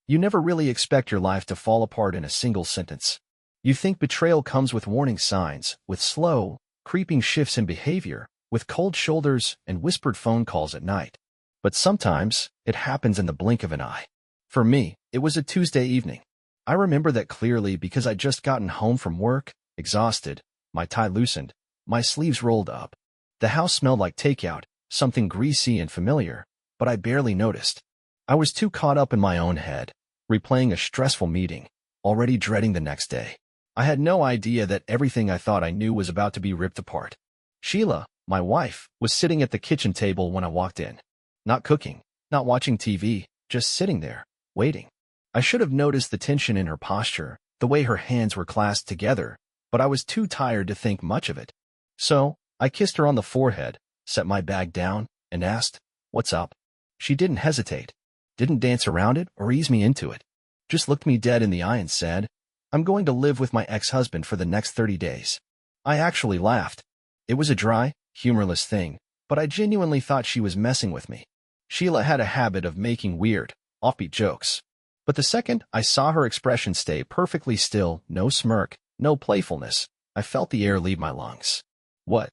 You never really expect your life to fall apart in a single sentence. You think betrayal comes with warning signs, with slow, creeping shifts in behavior, with cold shoulders and whispered phone calls at night. But sometimes, it happens in the blink of an eye. For me, it was a Tuesday evening. I remember that clearly because I'd just gotten home from work, exhausted, my tie loosened, my sleeves rolled up. The house smelled like takeout, something greasy and familiar, but I barely noticed. I was too caught up in my own head, replaying a stressful meeting, already dreading the next day. I had no idea that everything I thought I knew was about to be ripped apart. Sheila, my wife, was sitting at the kitchen table when I walked in. Not cooking, not watching TV, just sitting there, waiting. I should have noticed the tension in her posture, the way her hands were clasped together, but I was too tired to think much of it. So, I kissed her on the forehead, set my bag down, and asked, "What's up?" She didn't hesitate, didn't dance around it or ease me into it. Just looked me dead in the eye and said, "I'm going to live with my ex-husband for the next 30 days. I actually laughed. It was a dry, humorless thing, but I genuinely thought she was messing with me. Sheila had a habit of making weird, offbeat jokes. But the second I saw her expression stay perfectly still, no smirk, no playfulness, I felt the air leave my lungs. "What?"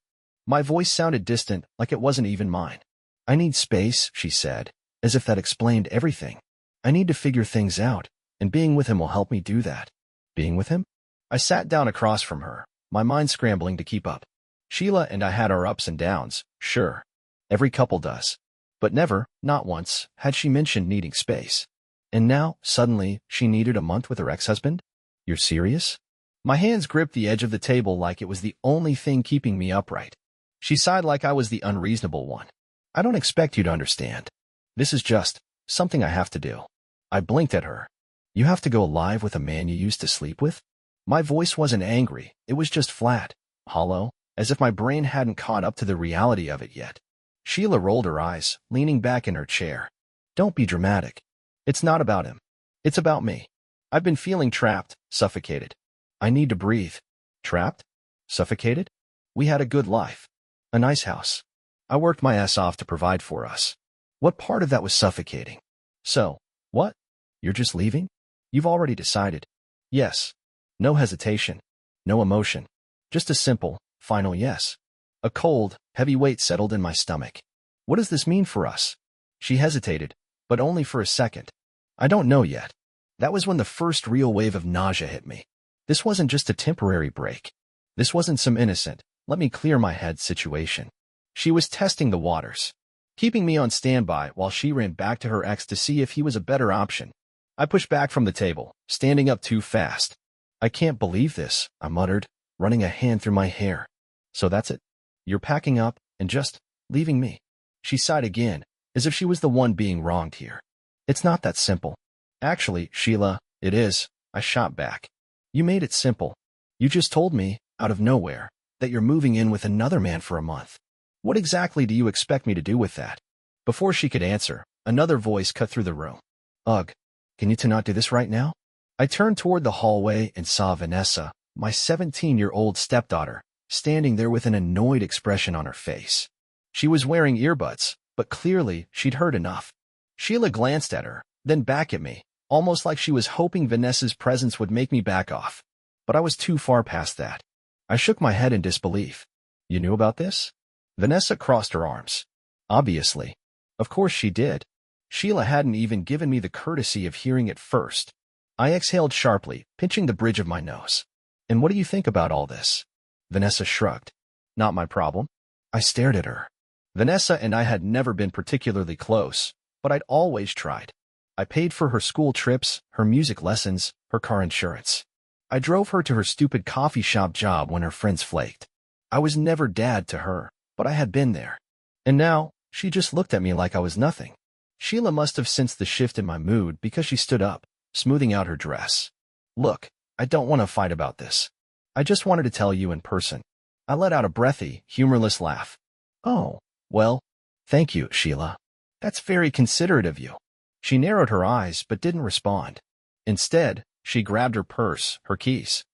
My voice sounded distant, like it wasn't even mine. "I need space," she said, as if that explained everything. "I need to figure things out, and being with him will help me do that." Being with him? I sat down across from her, my mind scrambling to keep up. Sheila and I had our ups and downs, sure. Every couple does. But never, not once, had she mentioned needing space. And now, suddenly, she needed a month with her ex-husband? You're serious? My hands gripped the edge of the table like it was the only thing keeping me upright. She sighed like I was the unreasonable one. "I don't expect you to understand. This is just something I have to do." I blinked at her. "You have to go live with a man you used to sleep with?" My voice wasn't angry, it was just flat, hollow, as if my brain hadn't caught up to the reality of it yet. Sheila rolled her eyes, leaning back in her chair. "Don't be dramatic. It's not about him. It's about me. I've been feeling trapped, suffocated. I need to breathe." Trapped? Suffocated? We had a good life. A nice house. I worked my ass off to provide for us. What part of that was suffocating? "So, what? You're just leaving?" "You've already decided." "Yes." No hesitation. No emotion. Just a simple, final yes. A cold, heavy weight settled in my stomach. "What does this mean for us?" She hesitated, but only for a second. "I don't know yet." That was when the first real wave of nausea hit me. This wasn't just a temporary break. This wasn't some innocent, "let me clear my head" situation. She was testing the waters, keeping me on standby while she ran back to her ex to see if he was a better option. I pushed back from the table, standing up too fast. "I can't believe this," I muttered, running a hand through my hair. "So that's it? You're packing up and just leaving me?" She sighed again, as if she was the one being wronged here. "It's not that simple." "Actually, Sheila, it is," I shot back. "You made it simple. You just told me, out of nowhere, that you're moving in with another man for a month. What exactly do you expect me to do with that?" Before she could answer, another voice cut through the room. "Ugh, can you not do this right now?" I turned toward the hallway and saw Vanessa, my 17-year-old stepdaughter, standing there with an annoyed expression on her face. She was wearing earbuds, but clearly she'd heard enough. Sheila glanced at her, then back at me, almost like she was hoping Vanessa's presence would make me back off. But I was too far past that. I shook my head in disbelief. "You knew about this?" Vanessa crossed her arms. "Obviously. Of course she did." Sheila hadn't even given me the courtesy of hearing it first. I exhaled sharply, pinching the bridge of my nose. "And what do you think about all this?" Vanessa shrugged. "Not my problem." I stared at her. Vanessa and I had never been particularly close, but I'd always tried. I paid for her school trips, her music lessons, her car insurance. I drove her to her stupid coffee shop job when her friends flaked. I was never dad to her, but I had been there. And now, she just looked at me like I was nothing. Sheila must have sensed the shift in my mood because she stood up, smoothing out her dress. "Look, I don't want to fight about this. I just wanted to tell you in person." I let out a breathy, humorless laugh. "Oh, well, thank you, Sheila. That's very considerate of you." She narrowed her eyes but didn't respond. Instead, she grabbed her purse, her keys.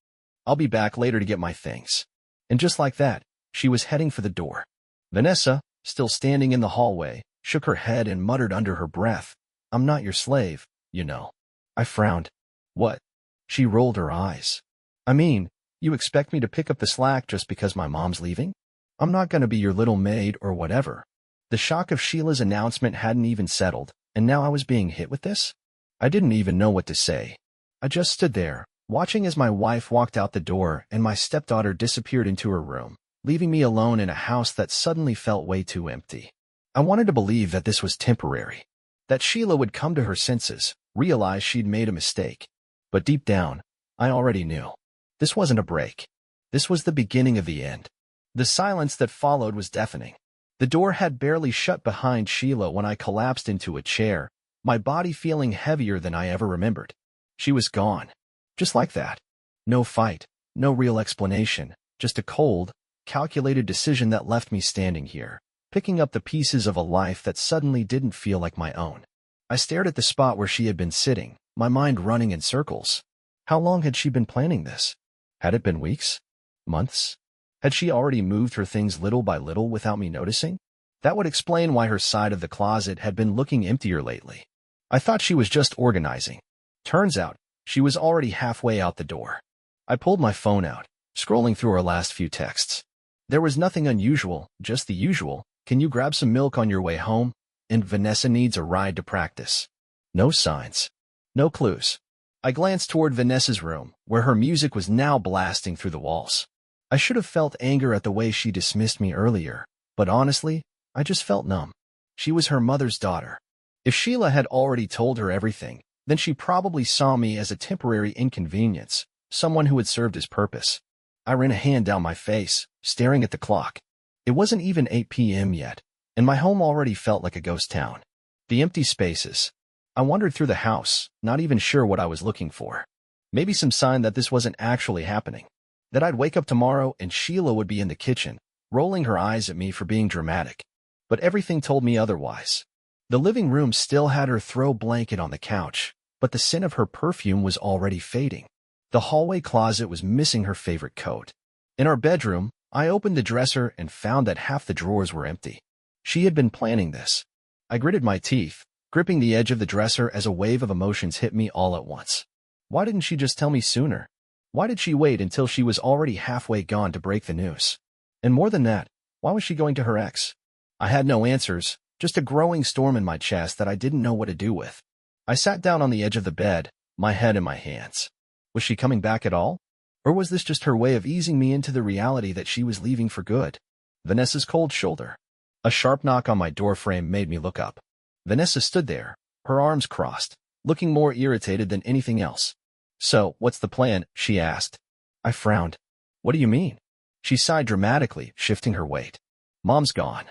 "I'll be back later to get my things." And just like that, she was heading for the door. Vanessa, still standing in the hallway, shook her head and muttered under her breath, "I'm not your slave, you know." I frowned. What? She rolled her eyes. I mean, you expect me to pick up the slack just because my mom's leaving? I'm not gonna be your little maid or whatever. The shock of Sheila's announcement hadn't even settled, and now I was being hit with this? I didn't even know what to say. I just stood there, watching as my wife walked out the door and my stepdaughter disappeared into her room, leaving me alone in a house that suddenly felt way too empty. I wanted to believe that this was temporary, that Sheila would come to her senses, realize she'd made a mistake. But deep down, I already knew. This wasn't a break. This was the beginning of the end. The silence that followed was deafening. The door had barely shut behind Sheila when I collapsed into a chair, my body feeling heavier than I ever remembered. She was gone. Just like that. No fight, no real explanation, just a cold, calculated decision that left me standing here, picking up the pieces of a life that suddenly didn't feel like my own. I stared at the spot where she had been sitting, my mind running in circles. How long had she been planning this? Had it been weeks? Months? Had she already moved her things little by little without me noticing? That would explain why her side of the closet had been looking emptier lately. I thought she was just organizing. Turns out, she was already halfway out the door. I pulled my phone out, scrolling through her last few texts. There was nothing unusual, just the usual. Can you grab some milk on your way home? And Vanessa needs a ride to practice. No signs. No clues. I glanced toward Vanessa's room, where her music was now blasting through the walls. I should have felt anger at the way she dismissed me earlier, but honestly, I just felt numb. She was her mother's daughter. If Sheila had already told her everything, then she probably saw me as a temporary inconvenience, someone who had served his purpose. I ran a hand down my face, staring at the clock. It wasn't even 8 p.m. yet, and my home already felt like a ghost town. The empty spaces. I wandered through the house, not even sure what I was looking for. Maybe some sign that this wasn't actually happening. That I'd wake up tomorrow and Sheila would be in the kitchen, rolling her eyes at me for being dramatic. But everything told me otherwise. The living room still had her throw blanket on the couch, but the scent of her perfume was already fading. The hallway closet was missing her favorite coat. In our bedroom, I opened the dresser and found that half the drawers were empty. She had been planning this. I gritted my teeth, gripping the edge of the dresser as a wave of emotions hit me all at once. Why didn't she just tell me sooner? Why did she wait until she was already halfway gone to break the news? And more than that, why was she going to her ex? I had no answers, just a growing storm in my chest that I didn't know what to do with. I sat down on the edge of the bed, my head in my hands. Was she coming back at all? Or was this just her way of easing me into the reality that she was leaving for good? Vanessa's cold shoulder. A sharp knock on my doorframe made me look up. Vanessa stood there, her arms crossed, looking more irritated than anything else. So, what's the plan? She asked. I frowned. What do you mean? She sighed dramatically, shifting her weight. Mom's gone.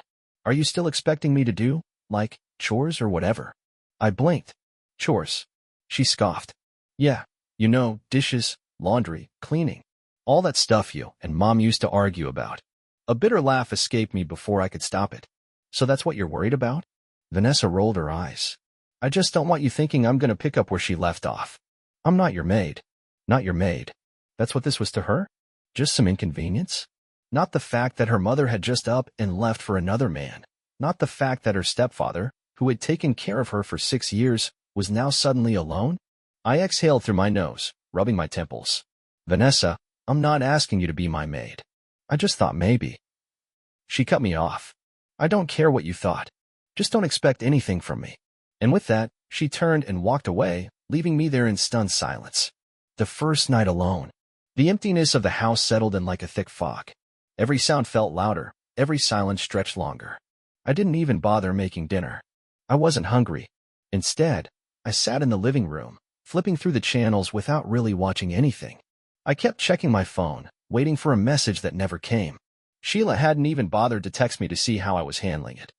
Are you still expecting me to do, like, chores or whatever? I blinked. Chores. She scoffed. Yeah, you know, dishes, laundry, cleaning. All that stuff you and Mom used to argue about. A bitter laugh escaped me before I could stop it. So that's what you're worried about? Vanessa rolled her eyes. I just don't want you thinking I'm going to pick up where she left off. I'm not your maid. Not your maid. That's what this was to her? Just some inconvenience? Not the fact that her mother had just up and left for another man. Not the fact that her stepfather, who had taken care of her for 6 years, was now suddenly alone? I exhaled through my nose, rubbing my temples. Vanessa, I'm not asking you to be my maid. I just thought maybe. She cut me off. I don't care what you thought. Just don't expect anything from me. And with that, she turned and walked away, leaving me there in stunned silence. The first night alone. The emptiness of the house settled in like a thick fog. Every sound felt louder, every silence stretched longer. I didn't even bother making dinner. I wasn't hungry. Instead, I sat in the living room, flipping through the channels without really watching anything. I kept checking my phone, waiting for a message that never came. Sheila hadn't even bothered to text me to see how I was handling it.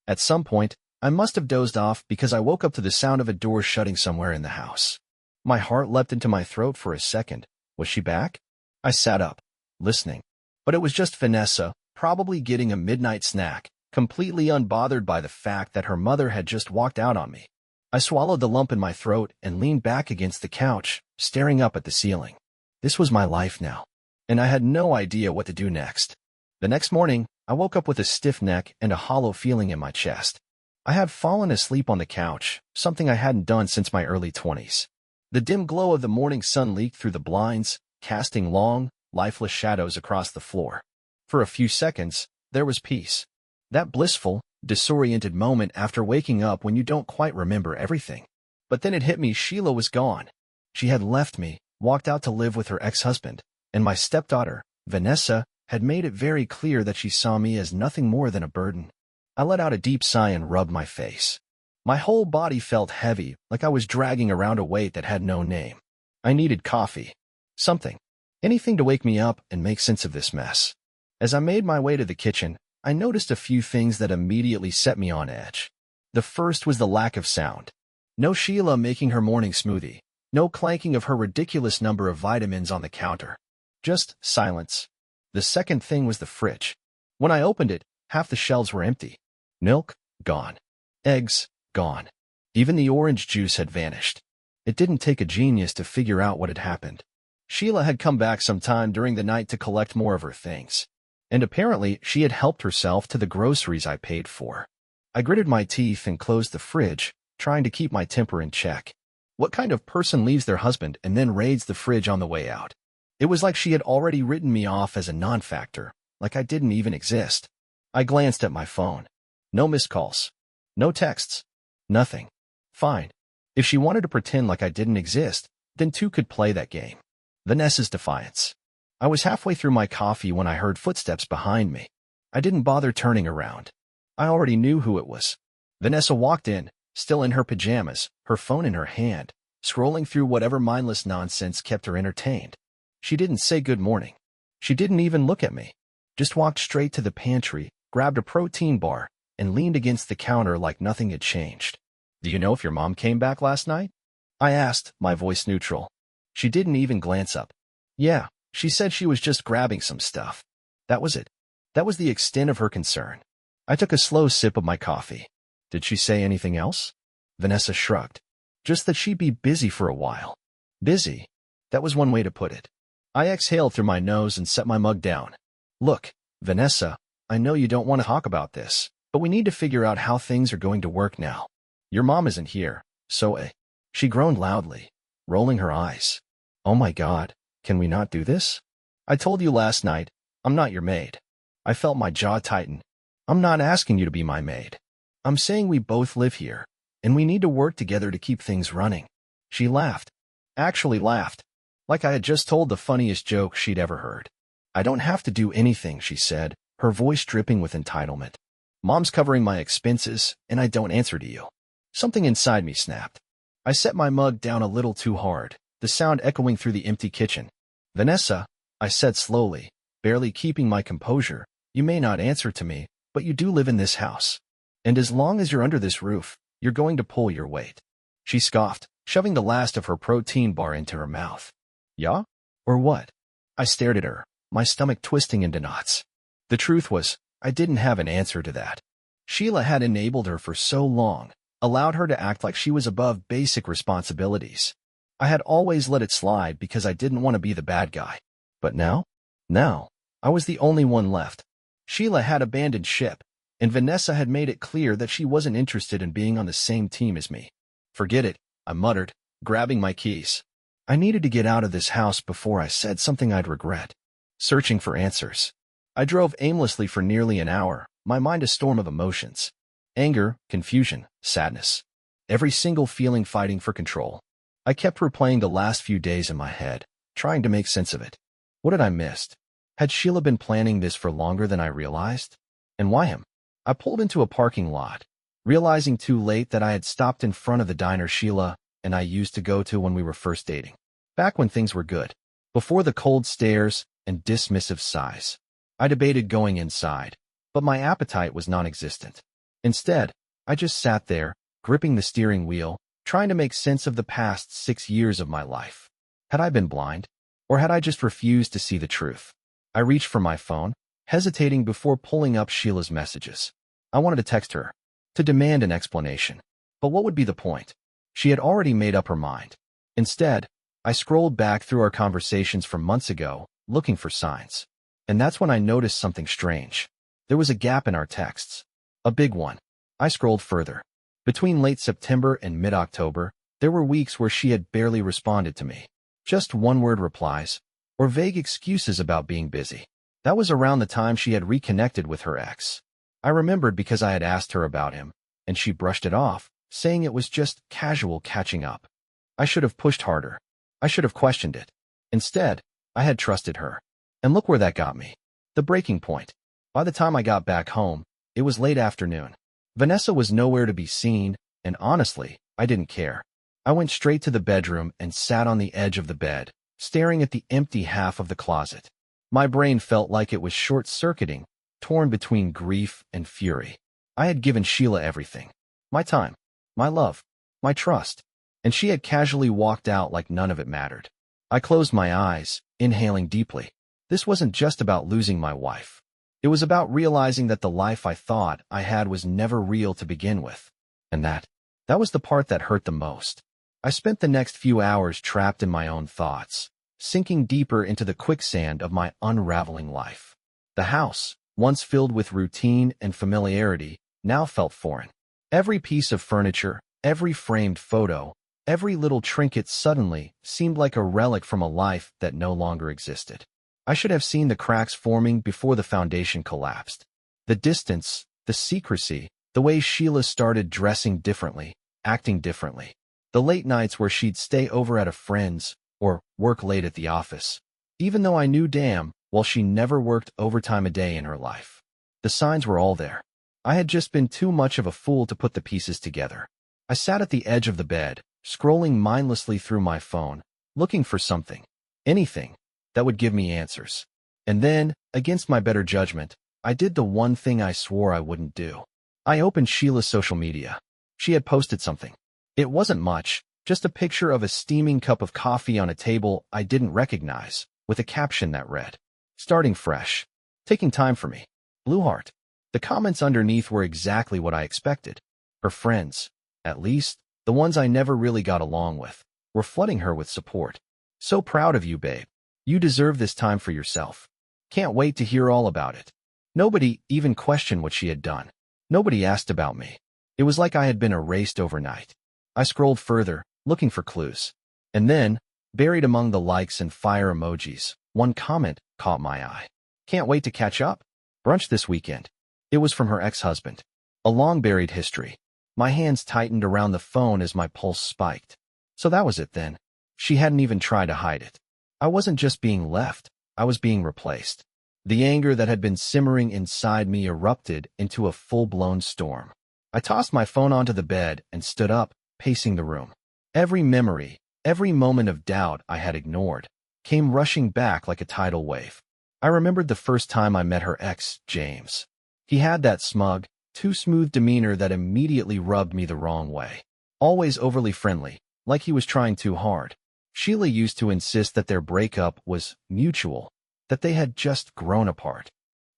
At some point, I must have dozed off because I woke up to the sound of a door shutting somewhere in the house. My heart leapt into my throat for a second. Was she back? I sat up, listening. But it was just Vanessa, probably getting a midnight snack, completely unbothered by the fact that her mother had just walked out on me. I swallowed the lump in my throat and leaned back against the couch, staring up at the ceiling. This was my life now, and I had no idea what to do next. The next morning, I woke up with a stiff neck and a hollow feeling in my chest. I had fallen asleep on the couch, something I hadn't done since my early 20s. The dim glow of the morning sun leaked through the blinds, casting long, lifeless shadows across the floor. For a few seconds, there was peace. That blissful, disoriented moment after waking up when you don't quite remember everything. But then it hit me: Sheila was gone. She had left me, walked out to live with her ex-husband, and my stepdaughter, Vanessa, had made it very clear that she saw me as nothing more than a burden. I let out a deep sigh and rubbed my face. My whole body felt heavy, like I was dragging around a weight that had no name. I needed coffee. Something. Anything to wake me up and make sense of this mess. As I made my way to the kitchen, I noticed a few things that immediately set me on edge. The first was the lack of sound. No Sheila making her morning smoothie. No clanking of her ridiculous number of vitamins on the counter. Just silence. The second thing was the fridge. When I opened it, half the shelves were empty. Milk, gone. Eggs, gone. Even the orange juice had vanished. It didn't take a genius to figure out what had happened. Sheila had come back sometime during the night to collect more of her things. And apparently she had helped herself to the groceries I paid for. I gritted my teeth and closed the fridge, trying to keep my temper in check. What kind of person leaves their husband and then raids the fridge on the way out? It was like she had already written me off as a non-factor, like I didn't even exist. I glanced at my phone. No missed calls. No texts. Nothing. Fine. If she wanted to pretend like I didn't exist, then two could play that game. Vanessa's defiance. I was halfway through my coffee when I heard footsteps behind me. I didn't bother turning around. I already knew who it was. Vanessa walked in, still in her pajamas, her phone in her hand, scrolling through whatever mindless nonsense kept her entertained. She didn't say good morning. She didn't even look at me. Just walked straight to the pantry, grabbed a protein bar, and leaned against the counter like nothing had changed. "Do you know if your mom came back last night?" I asked, my voice neutral. She didn't even glance up. "Yeah, she said she was just grabbing some stuff." That was it. That was the extent of her concern. I took a slow sip of my coffee. "Did she say anything else?" Vanessa shrugged. "Just that she'd be busy for a while." Busy? That was one way to put it. I exhaled through my nose and set my mug down. "Look, Vanessa, I know you don't want to talk about this, but we need to figure out how things are going to work now. Your mom isn't here, so She groaned loudly, rolling her eyes. "Oh my God, can we not do this? I told you last night, I'm not your maid." I felt my jaw tighten. "I'm not asking you to be my maid. I'm saying we both live here, and we need to work together to keep things running." She laughed. Actually laughed. Like I had just told the funniest joke she'd ever heard. "I don't have to do anything," she said, her voice dripping with entitlement. "Mom's covering my expenses, and I don't answer to you." Something inside me snapped. I set my mug down a little too hard, the sound echoing through the empty kitchen. "Vanessa," I said slowly, barely keeping my composure, "you may not answer to me, but you do live in this house. And as long as you're under this roof, you're going to pull your weight." She scoffed, shoving the last of her protein bar into her mouth. "Yeah? Or what?" I stared at her, my stomach twisting into knots. The truth was, I didn't have an answer to that. Sheila had enabled her for so long, allowed her to act like she was above basic responsibilities. I had always let it slide because I didn't want to be the bad guy. But now? Now, I was the only one left. Sheila had abandoned ship, and Vanessa had made it clear that she wasn't interested in being on the same team as me. "Forget it," I muttered, grabbing my keys. I needed to get out of this house before I said something I'd regret. Searching for answers. I drove aimlessly for nearly an hour, my mind a storm of emotions. Anger, confusion, sadness. Every single feeling fighting for control. I kept replaying the last few days in my head, trying to make sense of it. What had I missed? Had Sheila been planning this for longer than I realized? And why him? I pulled into a parking lot, realizing too late that I had stopped in front of the diner Sheila and I used to go to when we were first dating. Back when things were good. Before the cold stares and dismissive sighs. I debated going inside, but my appetite was non-existent. Instead, I just sat there, gripping the steering wheel, trying to make sense of the past 6 years of my life. Had I been blind? Or had I just refused to see the truth? I reached for my phone, hesitating before pulling up Sheila's messages. I wanted to text her, to demand an explanation. But what would be the point? She had already made up her mind. Instead, I scrolled back through our conversations from months ago, looking for signs. And that's when I noticed something strange. There was a gap in our texts. A big one. I scrolled further. Between late September and mid-October, There were weeks where she had barely responded to me. Just one-word replies, or vague excuses about being busy. That was around the time she had reconnected with her ex. I remembered because I had asked her about him, and she brushed it off, saying it was just casual catching up. I should have pushed harder. I should have questioned it. Instead, I had trusted her. And look where that got me. The breaking point. By the time I got back home, it was late afternoon. Vanessa was nowhere to be seen, and honestly, I didn't care. I went straight to the bedroom and sat on the edge of the bed, staring at the empty half of the closet. My brain felt like it was short-circuiting, torn between grief and fury. I had given Sheila everything. My time, my love, my trust, and she had casually walked out like none of it mattered. I closed my eyes, inhaling deeply. This wasn't just about losing my wife. It was about realizing that the life I thought I had was never real to begin with. And that was the part that hurt the most. I spent the next few hours trapped in my own thoughts, sinking deeper into the quicksand of my unraveling life. The house, once filled with routine and familiarity, now felt foreign. Every piece of furniture, every framed photo, every little trinket suddenly seemed like a relic from a life that no longer existed. I should have seen the cracks forming before the foundation collapsed. The distance, the secrecy, the way Sheila started dressing differently, acting differently. The late nights where she'd stay over at a friend's or work late at the office. Even though I knew damn well she never worked overtime a day in her life. The signs were all there. I had just been too much of a fool to put the pieces together. I sat at the edge of the bed, scrolling mindlessly through my phone, looking for something, anything, that would give me answers. And then, against my better judgment, I did the one thing I swore I wouldn't do. I opened Sheila's social media. She had posted something. It wasn't much, just a picture of a steaming cup of coffee on a table I didn't recognize, with a caption that read, "Starting fresh. Taking time for me. Blue heart." The comments underneath were exactly what I expected. Her friends, at least, the ones I never really got along with, were flooding her with support. "So proud of you, babe. You deserve this time for yourself. Can't wait to hear all about it." Nobody even questioned what she had done. Nobody asked about me. It was like I had been erased overnight. I scrolled further, looking for clues. And then, buried among the likes and fire emojis, one comment caught my eye. "Can't wait to catch up. Brunch this weekend." It was from her ex-husband. A long-buried history. My hands tightened around the phone as my pulse spiked. So that was it then. She hadn't even tried to hide it. I wasn't just being left, I was being replaced. The anger that had been simmering inside me erupted into a full-blown storm. I tossed my phone onto the bed and stood up, pacing the room. Every memory, every moment of doubt I had ignored, came rushing back like a tidal wave. I remembered the first time I met her ex, James. He had that smug, too smooth demeanor that immediately rubbed me the wrong way. Always overly friendly, like he was trying too hard. Sheila used to insist that their breakup was mutual, that they had just grown apart.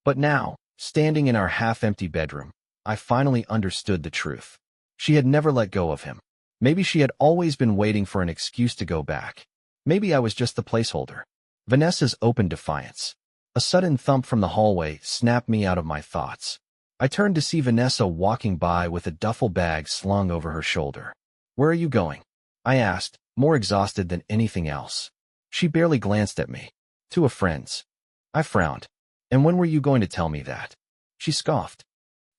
But now, standing in our half-empty bedroom, I finally understood the truth. She had never let go of him. Maybe she had always been waiting for an excuse to go back. Maybe I was just the placeholder. Vanessa's open defiance. A sudden thump from the hallway snapped me out of my thoughts. I turned to see Vanessa walking by with a duffel bag slung over her shoulder. "Where are you going?" I asked, more exhausted than anything else. She barely glanced at me. "To a friend's." I frowned. "And when were you going to tell me that?" She scoffed.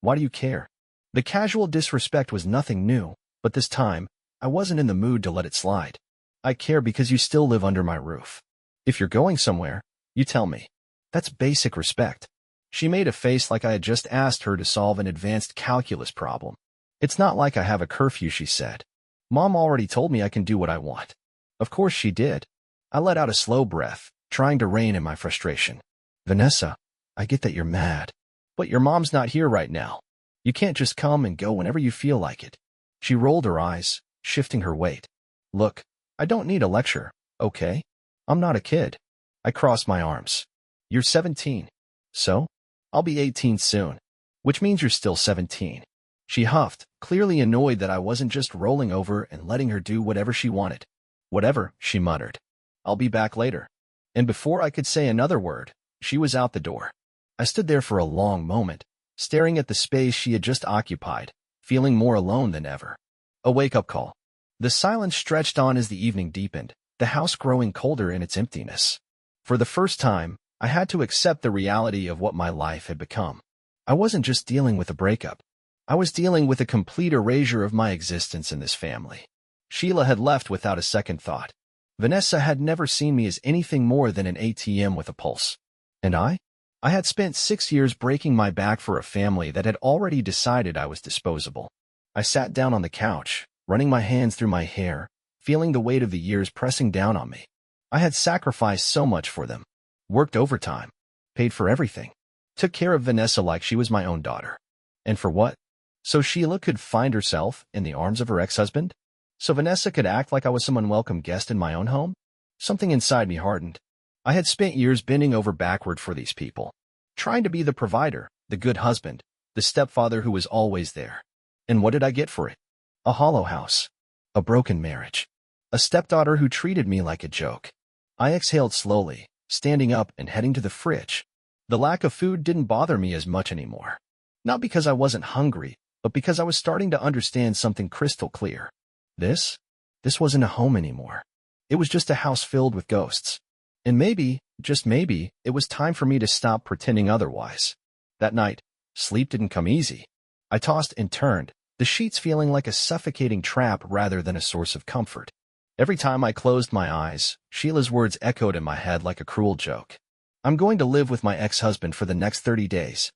"Why do you care?" The casual disrespect was nothing new, but this time, I wasn't in the mood to let it slide. "I care because you still live under my roof. If you're going somewhere, you tell me. That's basic respect." She made a face like I had just asked her to solve an advanced calculus problem. "It's not like I have a curfew," she said. "Mom already told me I can do what I want." Of course she did. I let out a slow breath, trying to rein in my frustration. "Vanessa, I get that you're mad, but your mom's not here right now. You can't just come and go whenever you feel like it." She rolled her eyes, shifting her weight. "Look, I don't need a lecture, okay? I'm not a kid." I crossed my arms. "You're 17. So? I'll be 18 soon. Which means you're still 17. She huffed, clearly annoyed that I wasn't just rolling over and letting her do whatever she wanted. "Whatever," she muttered. "I'll be back later." And before I could say another word, she was out the door. I stood there for a long moment, staring at the space she had just occupied, feeling more alone than ever. A wake-up call. The silence stretched on as the evening deepened, the house growing colder in its emptiness. For the first time, I had to accept the reality of what my life had become. I wasn't just dealing with a breakup. I was dealing with a complete erasure of my existence in this family. Sheila had left without a second thought. Vanessa had never seen me as anything more than an ATM with a pulse. And I had spent 6 years breaking my back for a family that had already decided I was disposable. I sat down on the couch, running my hands through my hair, feeling the weight of the years pressing down on me. I had sacrificed so much for them, worked overtime, paid for everything, took care of Vanessa like she was my own daughter. And for what? So Sheila could find herself in the arms of her ex-husband? So Vanessa could act like I was some unwelcome guest in my own home? Something inside me hardened. I had spent years bending over backward for these people, trying to be the provider, the good husband, the stepfather who was always there. And what did I get for it? A hollow house, a broken marriage, a stepdaughter who treated me like a joke. I exhaled slowly, standing up and heading to the fridge. The lack of food didn't bother me as much anymore. Not because I wasn't hungry, but because I was starting to understand something crystal clear. This wasn't a home anymore. It was just a house filled with ghosts. And maybe, just maybe, it was time for me to stop pretending otherwise. That night, sleep didn't come easy. I tossed and turned, the sheets feeling like a suffocating trap rather than a source of comfort. Every time I closed my eyes, Sheila's words echoed in my head like a cruel joke. I'm going to live with my ex-husband for the next 30 days.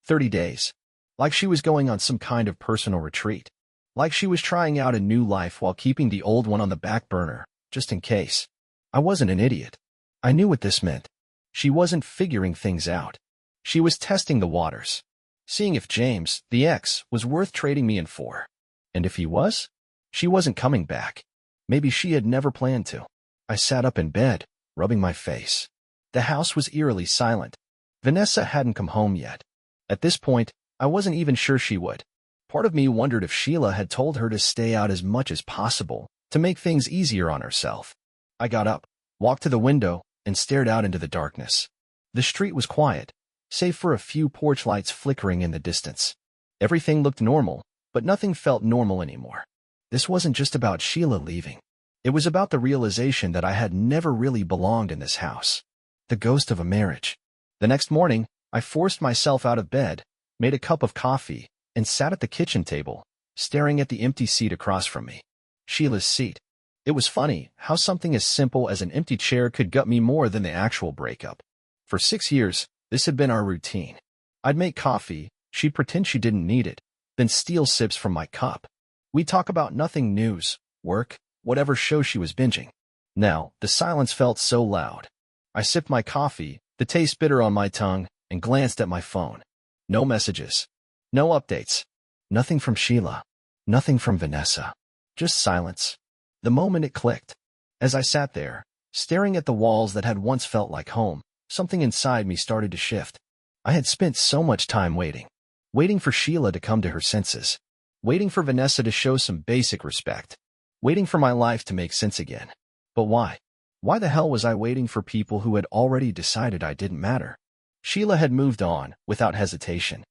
30 days. Like she was going on some kind of personal retreat. Like she was trying out a new life while keeping the old one on the back burner, just in case. I wasn't an idiot. I knew what this meant. She wasn't figuring things out. She was testing the waters. Seeing if James, the ex, was worth trading me in for. And if he was, she wasn't coming back. Maybe she had never planned to. I sat up in bed, rubbing my face. The house was eerily silent. Vanessa hadn't come home yet. At this point, I wasn't even sure she would. Part of me wondered if Sheila had told her to stay out as much as possible, to make things easier on herself. I got up, walked to the window, and stared out into the darkness. The street was quiet, save for a few porch lights flickering in the distance. Everything looked normal, but nothing felt normal anymore. This wasn't just about Sheila leaving. It was about the realization that I had never really belonged in this house. The ghost of a marriage. The next morning, I forced myself out of bed, made a cup of coffee, and sat at the kitchen table, staring at the empty seat across from me. Sheila's seat. It was funny how something as simple as an empty chair could gut me more than the actual breakup. For 6 years, this had been our routine. I'd make coffee, she'd pretend she didn't need it, then steal sips from my cup. We'd talk about nothing, news, work, whatever show she was binging. Now, the silence felt so loud. I sipped my coffee, the taste bitter on my tongue, and glanced at my phone. No messages. No updates. Nothing from Sheila. Nothing from Vanessa. Just silence. The moment it clicked. As I sat there, staring at the walls that had once felt like home, something inside me started to shift. I had spent so much time waiting. Waiting for Sheila to come to her senses. Waiting for Vanessa to show some basic respect. Waiting for my life to make sense again. But why? Why the hell was I waiting for people who had already decided I didn't matter? Sheila had moved on, without hesitation.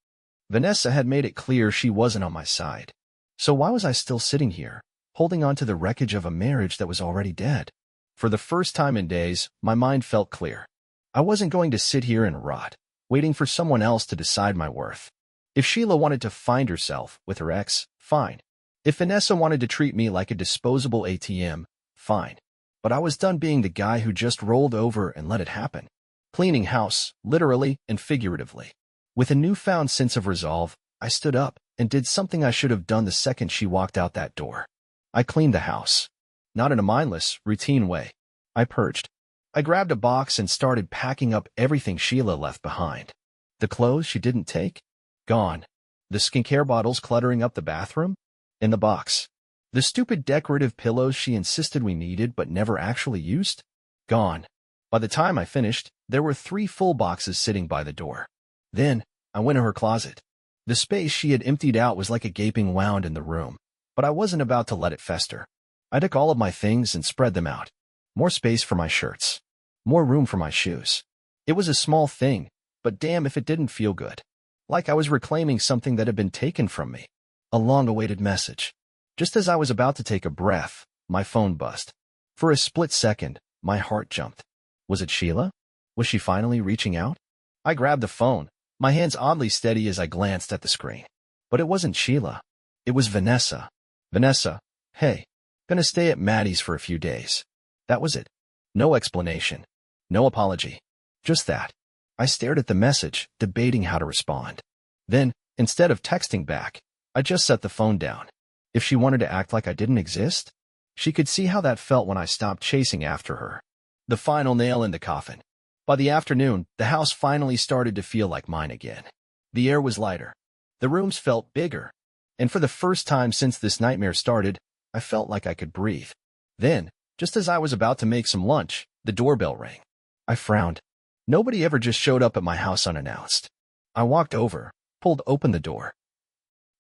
Vanessa had made it clear she wasn't on my side. So why was I still sitting here, holding on to the wreckage of a marriage that was already dead? For the first time in days, my mind felt clear. I wasn't going to sit here and rot, waiting for someone else to decide my worth. If Sheila wanted to find herself with her ex, fine. If Vanessa wanted to treat me like a disposable ATM, fine. But I was done being the guy who just rolled over and let it happen. Cleaning house, literally and figuratively. With a newfound sense of resolve, I stood up and did something I should have done the second she walked out that door. I cleaned the house. Not in a mindless, routine way. I purged. I grabbed a box and started packing up everything Sheila left behind. The clothes she didn't take? Gone. The skincare bottles cluttering up the bathroom? In the box. The stupid decorative pillows she insisted we needed but never actually used? Gone. By the time I finished, there were 3 full boxes sitting by the door. Then, I went to her closet. The space she had emptied out was like a gaping wound in the room, but I wasn't about to let it fester. I took all of my things and spread them out. More space for my shirts. More room for my shoes. It was a small thing, but damn if it didn't feel good. Like I was reclaiming something that had been taken from me. A long-awaited message. Just as I was about to take a breath, my phone buzzed. For a split second, my heart jumped. Was it Sheila? Was she finally reaching out? I grabbed the phone, my hands oddly steady as I glanced at the screen. But it wasn't Sheila. It was Vanessa. Vanessa, hey, gonna stay at Maddie's for a few days. That was it. No explanation. No apology. Just that. I stared at the message, debating how to respond. Then, instead of texting back, I just set the phone down. If she wanted to act like I didn't exist, she could see how that felt when I stopped chasing after her. The final nail in the coffin. By the afternoon, the house finally started to feel like mine again. The air was lighter. The rooms felt bigger. And for the first time since this nightmare started, I felt like I could breathe. Then, just as I was about to make some lunch, the doorbell rang. I frowned. Nobody ever just showed up at my house unannounced. I walked over, pulled open the door,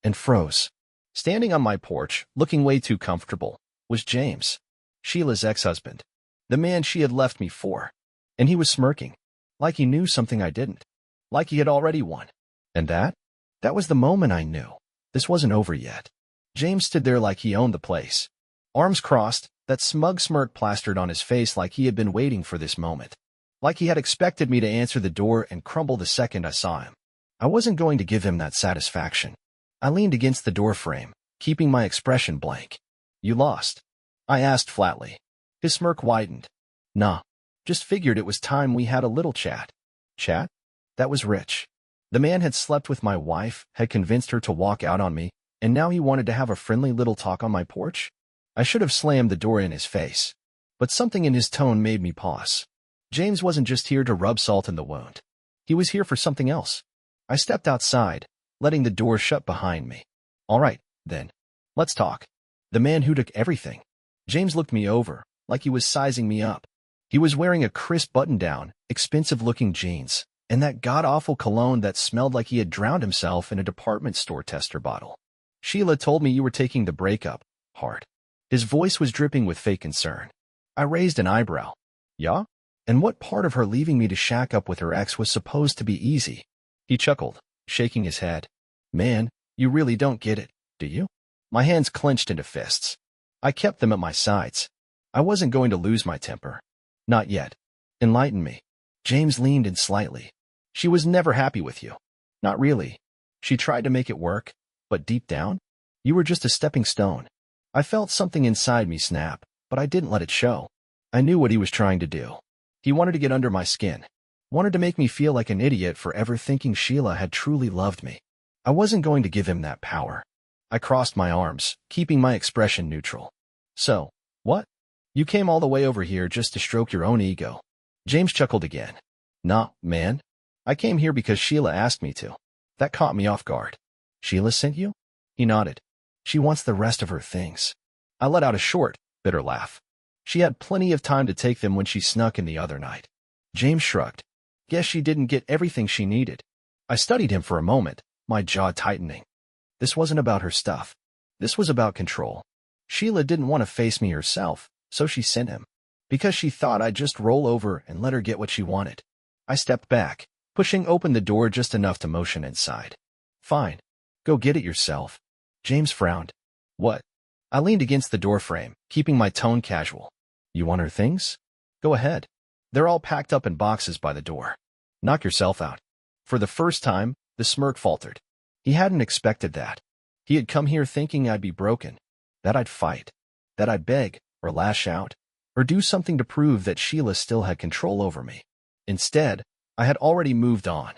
and froze. Standing on my porch, looking way too comfortable, was James, Sheila's ex-husband, the man she had left me for. And he was smirking, like he knew something I didn't, like he had already won. And that was the moment I knew. This wasn't over yet. James stood there like he owned the place. Arms crossed, that smug smirk plastered on his face like he had been waiting for this moment. Like he had expected me to answer the door and crumble the second I saw him. I wasn't going to give him that satisfaction. I leaned against the doorframe, keeping my expression blank. You lost? I asked flatly. His smirk widened. Nah, just figured it was time we had a little chat. Chat? That was rich. The man had slept with my wife, had convinced her to walk out on me, and now he wanted to have a friendly little talk on my porch? I should have slammed the door in his face. But something in his tone made me pause. James wasn't just here to rub salt in the wound. He was here for something else. I stepped outside, letting the door shut behind me. All right, then. Let's talk. The man who took everything. James looked me over, like he was sizing me up. He was wearing a crisp button-down, expensive-looking jeans, and that god-awful cologne that smelled like he had drowned himself in a department store tester bottle. Sheila told me you were taking the breakup hard. His voice was dripping with fake concern. I raised an eyebrow. Yeah? And what part of her leaving me to shack up with her ex was supposed to be easy? He chuckled, shaking his head. Man, you really don't get it, do you? My hands clenched into fists. I kept them at my sides. I wasn't going to lose my temper. Not yet. Enlighten me. James leaned in slightly. She was never happy with you. Not really. She tried to make it work, but deep down, you were just a stepping stone. I felt something inside me snap, but I didn't let it show. I knew what he was trying to do. He wanted to get under my skin. Wanted to make me feel like an idiot for ever thinking Sheila had truly loved me. I wasn't going to give him that power. I crossed my arms, keeping my expression neutral. So, what? You came all the way over here just to stroke your own ego. James chuckled again. Nah, man. I came here because Sheila asked me to. That caught me off guard. Sheila sent you? He nodded. She wants the rest of her things. I let out a short, bitter laugh. She had plenty of time to take them when she snuck in the other night. James shrugged. Guess she didn't get everything she needed. I studied him for a moment, my jaw tightening. This wasn't about her stuff. This was about control. Sheila didn't want to face me herself, so she sent him. Because she thought I'd just roll over and let her get what she wanted. I stepped back, pushing open the door just enough to motion inside. Fine. Go get it yourself. James frowned. What? I leaned against the doorframe, keeping my tone casual. You want her things? Go ahead. They're all packed up in boxes by the door. Knock yourself out. For the first time, the smirk faltered. He hadn't expected that. He had come here thinking I'd be broken, that I'd fight, that I'd beg, or lash out, or do something to prove that Sheila still had control over me. Instead, I had already moved on.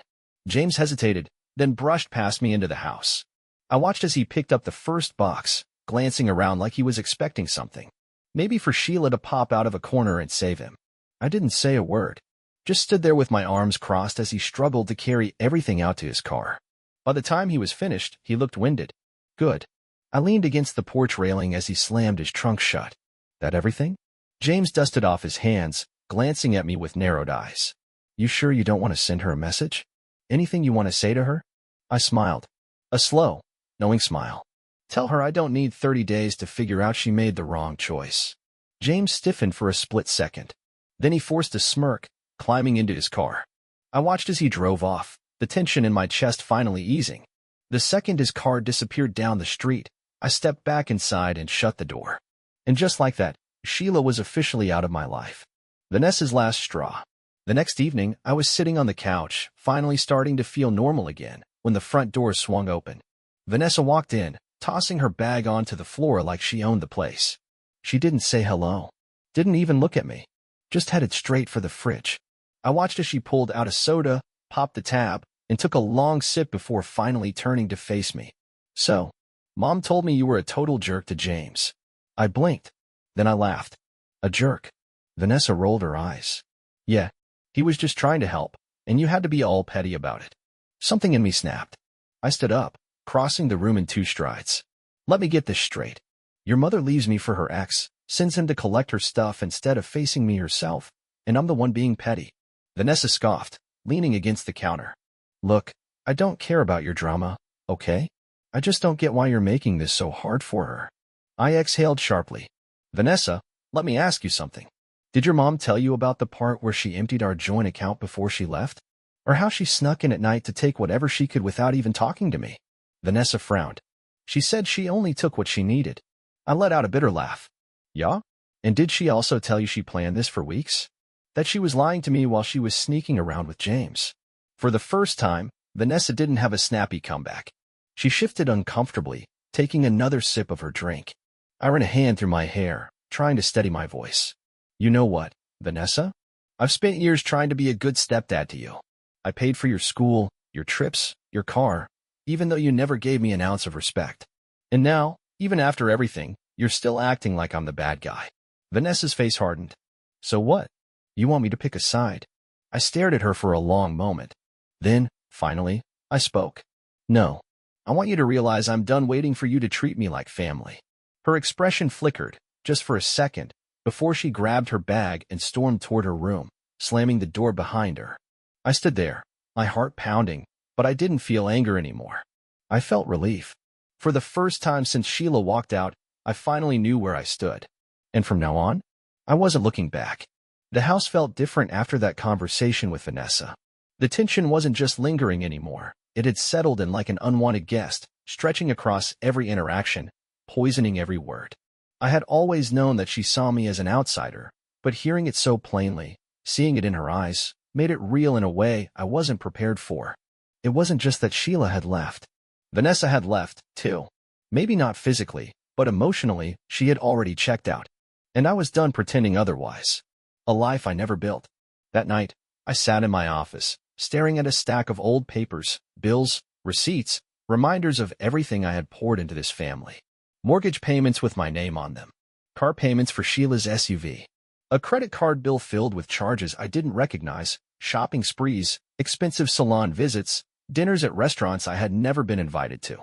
James hesitated, then brushed past me into the house. I watched as he picked up the first box, glancing around like he was expecting something. Maybe for Sheila to pop out of a corner and save him. I didn't say a word. Just stood there with my arms crossed as he struggled to carry everything out to his car. By the time he was finished, he looked winded. Good. I leaned against the porch railing as he slammed his trunk shut. That everything? James dusted off his hands, glancing at me with narrowed eyes. You sure you don't want to send her a message? Anything you want to say to her? I smiled. A slow, knowing smile. Tell her I don't need 30 days to figure out she made the wrong choice. James stiffened for a split second. Then he forced a smirk, climbing into his car. I watched as he drove off, the tension in my chest finally easing. The second his car disappeared down the street, I stepped back inside and shut the door. And just like that, Sheila was officially out of my life. Vanessa's last straw. The next evening, I was sitting on the couch, finally starting to feel normal again, when the front door swung open. Vanessa walked in, tossing her bag onto the floor like she owned the place. She didn't say hello. Didn't even look at me. Just headed straight for the fridge. I watched as she pulled out a soda, popped the tab, and took a long sip before finally turning to face me. "So, Mom told me you were a total jerk to James." I blinked. Then I laughed. "A jerk?" Vanessa rolled her eyes. "Yeah, he was just trying to help, and you had to be all petty about it." Something in me snapped. I stood up, crossing the room in 2 strides. "Let me get this straight. Your mother leaves me for her ex, sends him to collect her stuff instead of facing me herself, and I'm the one being petty." Vanessa scoffed, leaning against the counter. "Look, I don't care about your drama, okay? I just don't get why you're making this so hard for her." I exhaled sharply. "Vanessa, let me ask you something. Did your mom tell you about the part where she emptied our joint account before she left? Or how she snuck in at night to take whatever she could without even talking to me?" Vanessa frowned. "She said she only took what she needed." I let out a bitter laugh. "Yeah? And did she also tell you she planned this for weeks? That she was lying to me while she was sneaking around with James?" For the first time, Vanessa didn't have a snappy comeback. She shifted uncomfortably, taking another sip of her drink. I ran a hand through my hair, trying to steady my voice. "You know what, Vanessa? I've spent years trying to be a good stepdad to you. I paid for your school, your trips, your car, even though you never gave me an ounce of respect. And now, even after everything, you're still acting like I'm the bad guy." Vanessa's face hardened. "So what? You want me to pick a side?" I stared at her for a long moment. Then, finally, I spoke. "No. I want you to realize I'm done waiting for you to treat me like family." Her expression flickered, just for a second, before she grabbed her bag and stormed toward her room, slamming the door behind her. I stood there, my heart pounding, but I didn't feel anger anymore. I felt relief. For the first time since Sheila walked out, I finally knew where I stood. And from now on, I wasn't looking back. The house felt different after that conversation with Vanessa. The tension wasn't just lingering anymore. It had settled in like an unwanted guest, stretching across every interaction, poisoning every word. I had always known that she saw me as an outsider, but hearing it so plainly, seeing it in her eyes, made it real in a way I wasn't prepared for. It wasn't just that Sheila had left. Vanessa had left, too. Maybe not physically, but emotionally, she had already checked out. And I was done pretending otherwise. A life I never built. That night, I sat in my office, staring at a stack of old papers, bills, receipts, reminders of everything I had poured into this family. Mortgage payments with my name on them. Car payments for Sheila's SUV. A credit card bill filled with charges I didn't recognize, shopping sprees, expensive salon visits, dinners at restaurants I had never been invited to.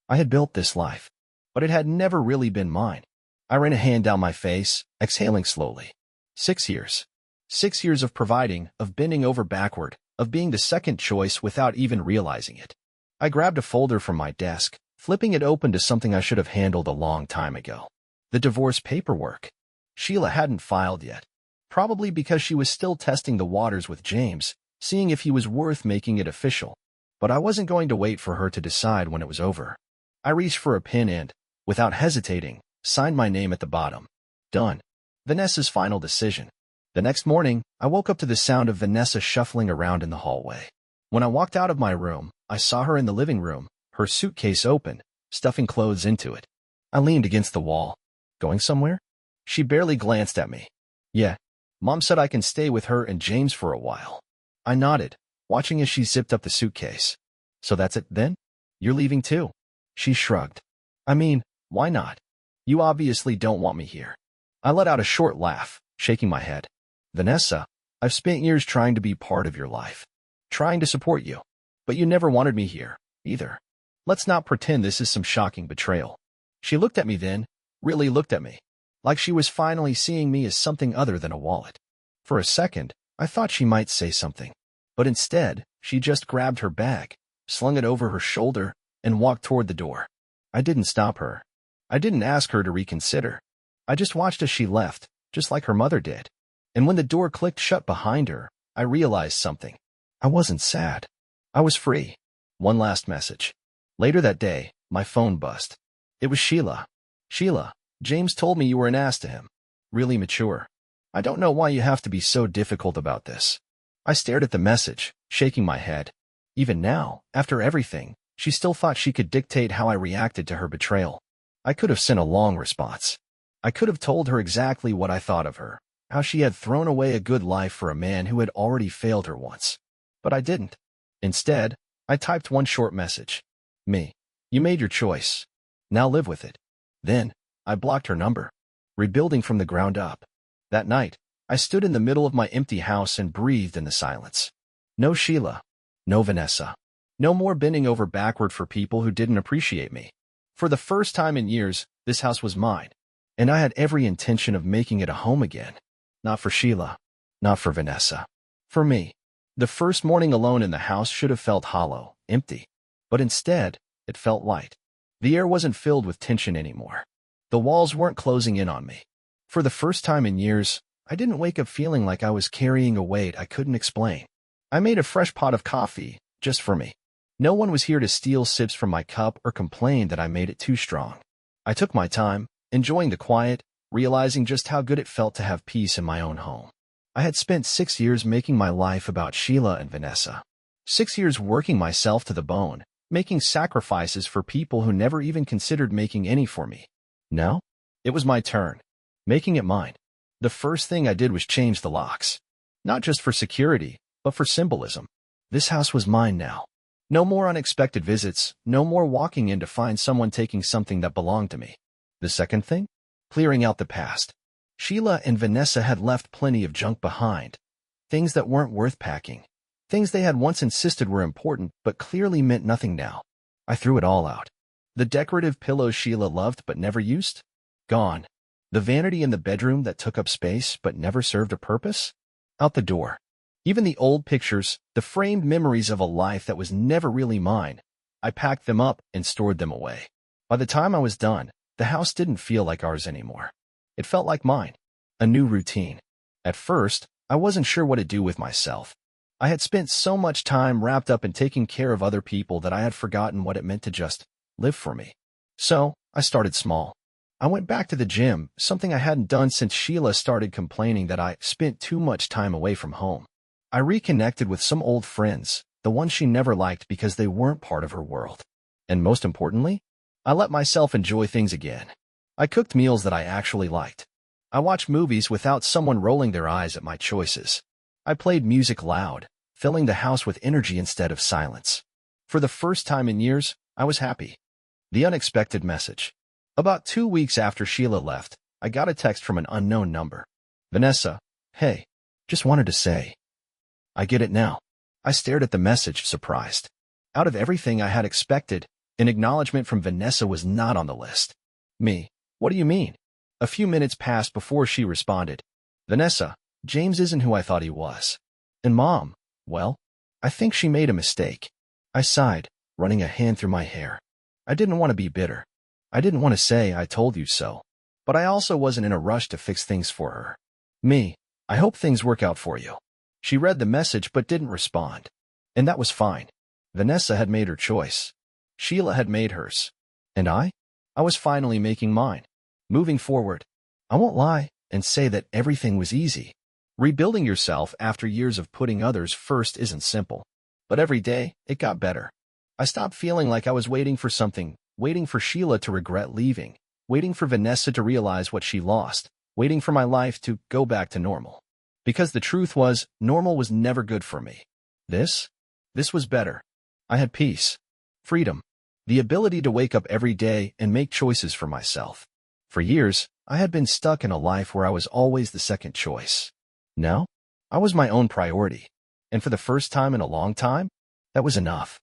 I had built this life, but it had never really been mine. I ran a hand down my face, exhaling slowly. 6 years. 6 years of providing, of bending over backward, of being the second choice without even realizing it. I grabbed a folder from my desk, flipping it open to something I should have handled a long time ago. The divorce paperwork. Sheila hadn't filed yet, probably because she was still testing the waters with James, seeing if he was worth making it official. But I wasn't going to wait for her to decide when it was over. I reached for a pen and, without hesitating, signed my name at the bottom. Done. Vanessa's final decision. The next morning, I woke up to the sound of Vanessa shuffling around in the hallway. When I walked out of my room, I saw her in the living room, her suitcase open, stuffing clothes into it. I leaned against the wall. "Going somewhere?" She barely glanced at me. "Yeah. Mom said I can stay with her and James for a while." I nodded, watching as she zipped up the suitcase. "So that's it then? You're leaving too?" She shrugged. "I mean, why not? You obviously don't want me here." I let out a short laugh, shaking my head. "Vanessa, I've spent years trying to be part of your life, trying to support you, but you never wanted me here, either. Let's not pretend this is some shocking betrayal." She looked at me then, really looked at me, like she was finally seeing me as something other than a wallet. For a second, I thought she might say something, but instead, she just grabbed her bag, slung it over her shoulder, and walked toward the door. I didn't stop her. I didn't ask her to reconsider. I just watched as she left, just like her mother did. And when the door clicked shut behind her, I realized something. I wasn't sad. I was free. One last message. Later that day, my phone buzzed. It was Sheila. Sheila, James told me you were an ass to him. Really mature. I don't know why you have to be so difficult about this. I stared at the message, shaking my head. Even now, after everything, she still thought she could dictate how I reacted to her betrayal. I could have sent a long response. I could have told her exactly what I thought of her, how she had thrown away a good life for a man who had already failed her once. But I didn't. Instead, I typed one short message. Me. You made your choice. Now live with it. Then, I blocked her number. Rebuilding from the ground up. That night, I stood in the middle of my empty house and breathed in the silence. No Sheila. No Vanessa. No more bending over backward for people who didn't appreciate me. For the first time in years, this house was mine, and I had every intention of making it a home again. Not for Sheila. Not for Vanessa. For me. The first morning alone in the house should have felt hollow, empty. But instead, it felt light. The air wasn't filled with tension anymore. The walls weren't closing in on me. For the first time in years, I didn't wake up feeling like I was carrying a weight I couldn't explain. I made a fresh pot of coffee, just for me. No one was here to steal sips from my cup or complain that I made it too strong. I took my time, enjoying the quiet, realizing just how good it felt to have peace in my own home. I had spent 6 years making my life about Sheila and Vanessa. 6 years working myself to the bone, making sacrifices for people who never even considered making any for me. Now, it was my turn. Making it mine. The first thing I did was change the locks. Not just for security, but for symbolism. This house was mine now. No more unexpected visits, no more walking in to find someone taking something that belonged to me. The second thing? Clearing out the past. Sheila and Vanessa had left plenty of junk behind. Things that weren't worth packing. Things they had once insisted were important, but clearly meant nothing now. I threw it all out. The decorative pillows Sheila loved but never used? Gone. The vanity in the bedroom that took up space but never served a purpose? Out the door. Even the old pictures, the framed memories of a life that was never really mine, I packed them up and stored them away. By the time I was done, the house didn't feel like ours anymore. It felt like mine. A new routine. At first, I wasn't sure what to do with myself. I had spent so much time wrapped up in taking care of other people that I had forgotten what it meant to just live for me. So, I started small. I went back to the gym, something I hadn't done since Sheila started complaining that I spent too much time away from home. I reconnected with some old friends, the ones she never liked because they weren't part of her world. And most importantly, I let myself enjoy things again. I cooked meals that I actually liked. I watched movies without someone rolling their eyes at my choices. I played music loud, filling the house with energy instead of silence. For the first time in years, I was happy. The unexpected message. About 2 weeks after Sheila left, I got a text from an unknown number. Vanessa, hey, just wanted to say. I get it now. I stared at the message, surprised. Out of everything I had expected, an acknowledgement from Vanessa was not on the list. Me, what do you mean? A few minutes passed before she responded. Vanessa, James isn't who I thought he was. And Mom, well, I think she made a mistake. I sighed, running a hand through my hair. I didn't want to be bitter. I didn't want to say I told you so. But I also wasn't in a rush to fix things for her. Me, I hope things work out for you. She read the message but didn't respond. And that was fine. Vanessa had made her choice. Sheila had made hers. And I was finally making mine. Moving forward, I won't lie and say that everything was easy. Rebuilding yourself after years of putting others first isn't simple. But every day, it got better. I stopped feeling like I was waiting for something, waiting for Sheila to regret leaving, waiting for Vanessa to realize what she lost, waiting for my life to go back to normal. Because the truth was, normal was never good for me. This was better. I had peace, freedom, the ability to wake up every day and make choices for myself. For years, I had been stuck in a life where I was always the second choice. Now, I was my own priority. And for the first time in a long time, that was enough.